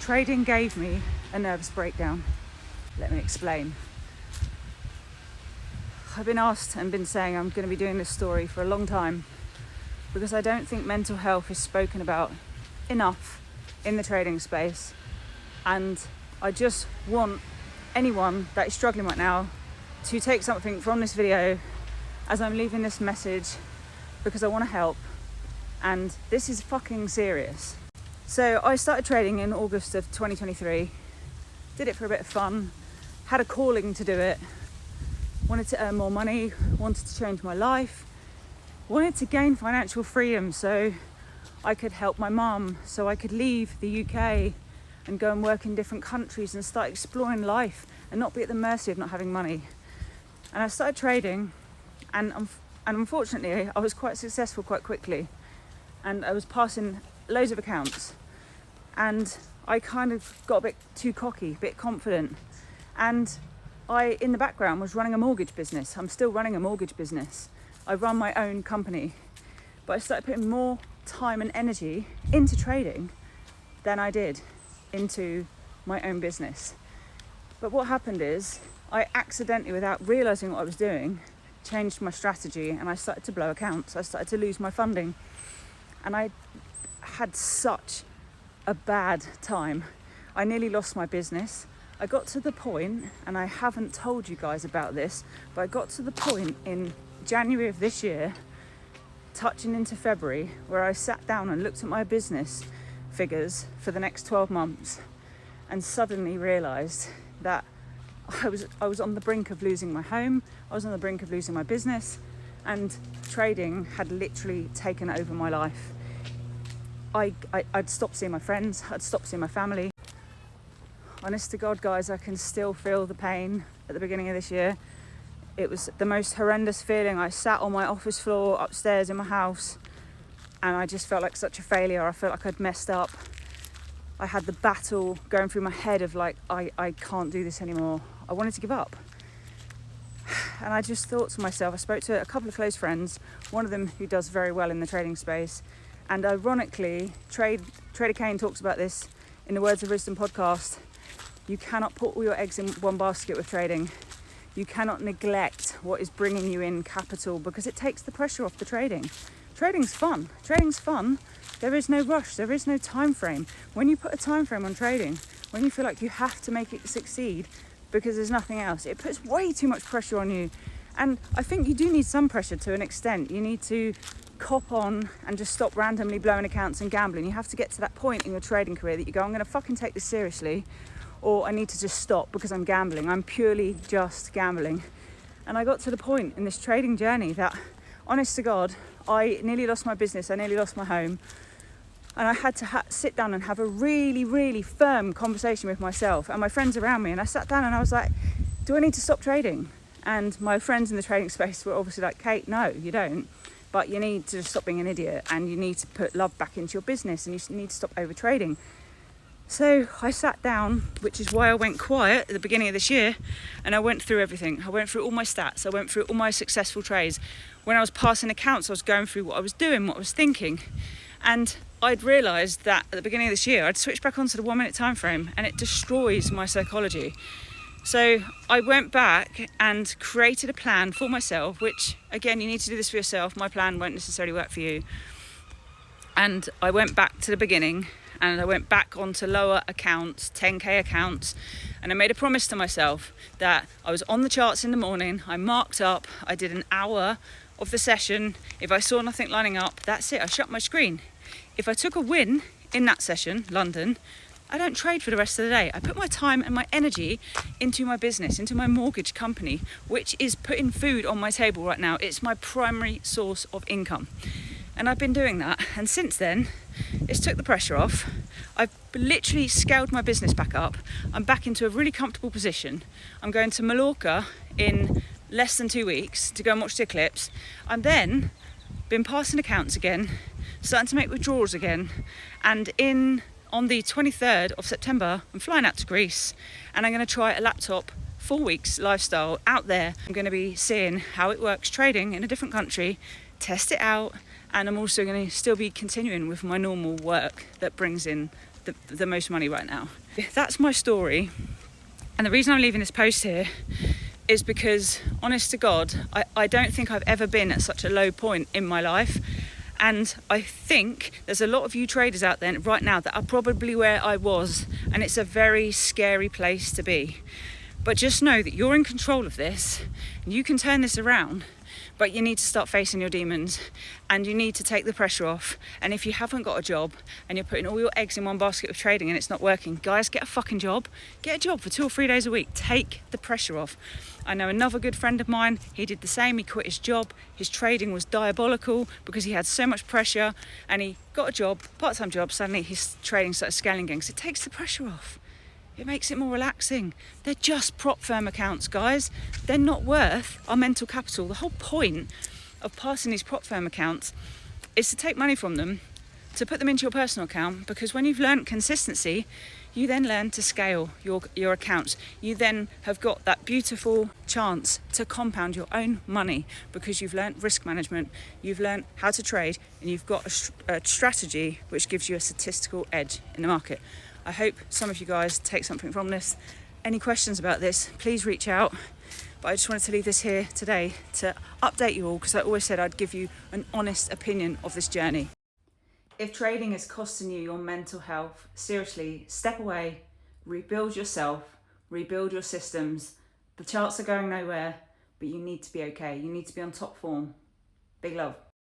Trading gave me a nervous breakdown. Let me explain. I've been asked and been saying I'm going to be doing this story for a long time because I don't think mental health is spoken about enough in the trading space, and I just want anyone that is struggling right now to take something from this video as I'm leaving this message, because I want to help, and this is fucking serious. So I started trading in August of 2023, did it for a bit of fun, had a calling to do it, wanted to earn more money, wanted to change my life, wanted to gain financial freedom so I could help my mum, so I could leave the UK and go and work in different countries and start exploring life and not be at the mercy of not having money. And I started trading, and unfortunately I was quite successful quite quickly, and I was passing loads of accounts, and I kind of got a bit too cocky, a bit confident, and I, in the background, was running a mortgage business. I'm still running a mortgage business. I run my own company, but I started putting more time and energy into trading than I did into my own business. But what happened is I accidentally, without realizing what I was doing, changed my strategy, and I started to blow accounts. I started to lose my funding, and I had such a bad time. I nearly lost my business. I got to the point, and I haven't told you guys about this, but I got to the point in January of this year, touching into February, where I sat down and looked at my business figures for the next 12 months and suddenly realised that I was on the brink of losing my home, I was on the brink of losing my business, and trading had literally taken over my life. I'd stopped seeing my friends, I'd stopped seeing my family. Honest to God, guys, I can still feel the pain at the beginning of this year. It was the most horrendous feeling. I sat on my office floor upstairs in my house, and I just felt like such a failure. I felt like I'd messed up. I had the battle going through my head of like, I can't do this anymore. I wanted to give up. And I just thought to myself, I spoke to a couple of close friends, one of them who does very well in the trading space. And ironically, Trader Kane talks about this in the Words of Wisdom podcast. You cannot put all your eggs in one basket with trading. You cannot neglect what is bringing you in capital, because it takes the pressure off the trading. Trading's fun. Trading's fun. There is no rush. There is no time frame. When you put a time frame on trading, when you feel like you have to make it succeed because there's nothing else, it puts way too much pressure on you. And I think you do need some pressure to an extent. You need to cop on and just stop randomly blowing accounts and gambling. You have to get to that point in your trading career that you go, I'm going to fucking take this seriously, or I need to just stop because I'm gambling. I'm purely just gambling. And I got to the point in this trading journey that, honest to God, I nearly lost my business, I nearly lost my home, and I had to sit down and have a really, really firm conversation with myself and my friends around me. And I sat down and I was like, do I need to stop trading? And my friends in the trading space were obviously like, Kate, no, you don't. But you need to stop being an idiot, and you need to put love back into your business, and you need to stop over trading. So I sat down, which is why I went quiet at the beginning of this year, and I went through everything. I went through all my stats. I went through all my successful trades. When I was passing accounts, I was going through what I was doing, what I was thinking. And I'd realised that at the beginning of this year, I'd switched back onto the 1 minute time frame, and it destroys my psychology. So I went back and created a plan for myself, which, again, you need to do this for yourself. My plan won't necessarily work for you. And I went back to the beginning, and I went back onto lower accounts, 10k accounts, and I made a promise to myself that I was on the charts in the morning, I marked up, I did an hour of the session. If I saw nothing lining up, that's it, I shut my screen. If I took a win in that session, London, I don't trade for the rest of the day. I put my time and my energy into my business, into my mortgage company, which is putting food on my table right now. It's my primary source of income. And I've been doing that. And since then, it's took the pressure off. I've literally scaled my business back up. I'm back into a really comfortable position. I'm going to Mallorca in less than 2 weeks to go and watch the eclipse. I'm then been passing accounts again, starting to make withdrawals again. And on the 23rd of September, I'm flying out to Greece, and I'm going to try a laptop 4 weeks lifestyle out there. I'm going to be seeing how it works trading in a different country, test it out, and I'm also going to still be continuing with my normal work that brings in the most money right now. That's my story. And the reason I'm leaving this post here is because, honest to God, I don't think I've ever been at such a low point in my life. And I think there's a lot of you traders out there right now that are probably where I was, and it's a very scary place to be. But just know that you're in control of this, and you can turn this around, but you need to start facing your demons, and you need to take the pressure off. And if you haven't got a job and you're putting all your eggs in one basket of trading and it's not working, guys, get a fucking job. Get a job for 2 or 3 days a week. Take the pressure off. I know another good friend of mine, he did the same. He quit his job. His trading was diabolical because he had so much pressure, and he got a job, part-time job. Suddenly his trading started scaling again because it takes the pressure off. It makes it more relaxing. They're just prop firm accounts, guys. They're not worth our mental capital. The whole point of passing these prop firm accounts is to take money from them, to put them into your personal account, because when you've learned consistency, you then learn to scale your accounts. You then have got that beautiful chance to compound your own money because you've learned risk management, you've learned how to trade, and you've got a strategy which gives you a statistical edge in the market. I hope some of you guys take something from this. Any questions about this, please reach out. But I just wanted to leave this here today to update you all, because I always said I'd give you an honest opinion of this journey. If trading is costing you your mental health, seriously, step away, rebuild yourself, rebuild your systems. The charts are going nowhere, but you need to be okay. You need to be on top form. Big love.